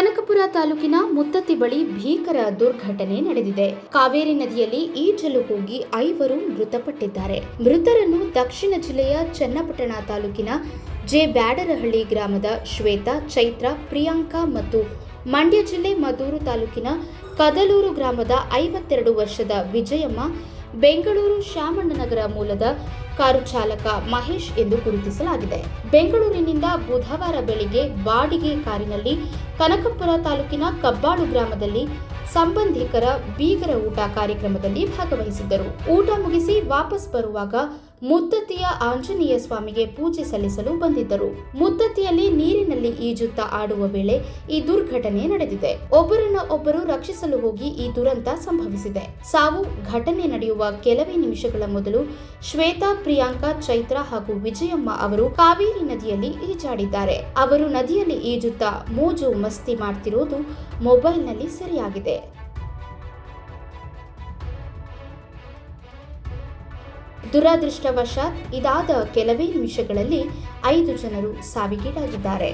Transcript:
ಕನಕಪುರ ತಾಲೂಕಿನ ಮುತ್ತತ್ತಿ ಬಳಿ ಭೀಕರ ದುರ್ಘಟನೆ ನಡೆದಿದೆ. ಕಾವೇರಿ ನದಿಯಲ್ಲಿ ಈಜಲು ಹೋಗಿ 5 ಮೃತಪಟ್ಟಿದ್ದಾರೆ. ಮೃತರನ್ನು ದಕ್ಷಿಣ ಜಿಲ್ಲೆಯ ಚನ್ನಪಟ್ಟಣ ತಾಲೂಕಿನ ಜೆ ಬ್ಯಾಡರಹಳ್ಳಿ ಗ್ರಾಮದ ಶ್ವೇತಾ, ಚೈತ್ರ, ಪ್ರಿಯಾಂಕಾ ಮತ್ತು ಮಂಡ್ಯ ಜಿಲ್ಲೆ ಮದ್ದೂರು ತಾಲೂಕಿನ ಕದಲೂರು ಗ್ರಾಮದ 52 ವರ್ಷದ ವಿಜಯಮ್ಮ, ಬೆಂಗಳೂರು ಶ್ಯಾಮಣ್ಣನಗರ ಮೂಲದ ಕಾರು ಚಾಲಕ ಮಹೇಶ್ ಎಂದು ಗುರುತಿಸಲಾಗಿದೆ. ಬೆಂಗಳೂರಿನಿಂದ ಬುಧವಾರ ಬೆಳಿಗ್ಗೆ ಬಾಡಿಗೆ ಕಾರಿನಲ್ಲಿ ಕನಕಪುರ ತಾಲೂಕಿನ ಕಬ್ಬಾಳು ಗ್ರಾಮದಲ್ಲಿ ಸಂಬಂಧಿಕರ ಬೀಗರ ಊಟ ಕಾರ್ಯಕ್ರಮದಲ್ಲಿ ಭಾಗವಹಿಸಿದ್ದರು. ಊಟ ಮುಗಿಸಿ ವಾಪಸ್ ಬರುವಾಗ ಮುತ್ತತ್ತಿಯ ಆಂಜನೇಯ ಸ್ವಾಮಿಗೆ ಪೂಜೆ ಸಲ್ಲಿಸಲು ಬಂದಿದ್ದರು. ಮುತ್ತತ್ತಿಯಲ್ಲಿ ನೀರಿನಲ್ಲಿ ಈಜುತ್ತಾ ಆಡುವ ವೇಳೆ ಈ ದುರ್ಘಟನೆ ನಡೆದಿದೆ. ಒಬ್ಬರನ್ನು ರಕ್ಷಿಸಲು ಹೋಗಿ ಈ ದುರಂತ ಸಂಭವಿಸಿದೆ. ಸಾವು ಘಟನೆ ನಡೆಯುವ ಕೆಲವೇ ನಿಮಿಷಗಳ ಮೊದಲು ಶ್ವೇತಾ, ಪ್ರಿಯಾಂಕಾ, ಚೈತ್ರ ಹಾಗೂ ವಿಜಯಮ್ಮ ಅವರು ಕಾವೇರಿ ನದಿಯಲ್ಲಿ ಈಜಾಡಿದ್ದಾರೆ. ಅವರು ನದಿಯಲ್ಲಿ ಈಜುತ್ತಾ ಮೋಜು ಮಸ್ತಿ ಮಾಡ್ತಿರೋದು ಮೊಬೈಲ್ನಲ್ಲಿ ಸೆರೆಯಾಗಿದೆ. ದುರದೃಷ್ಟವಶಾತ್ ಇದಾದ ಕೆಲವೇ ನಿಮಿಷಗಳಲ್ಲಿ 5 ಜನರು ಸಾವಿಗೀಡಾಗಿದ್ದಾರೆ.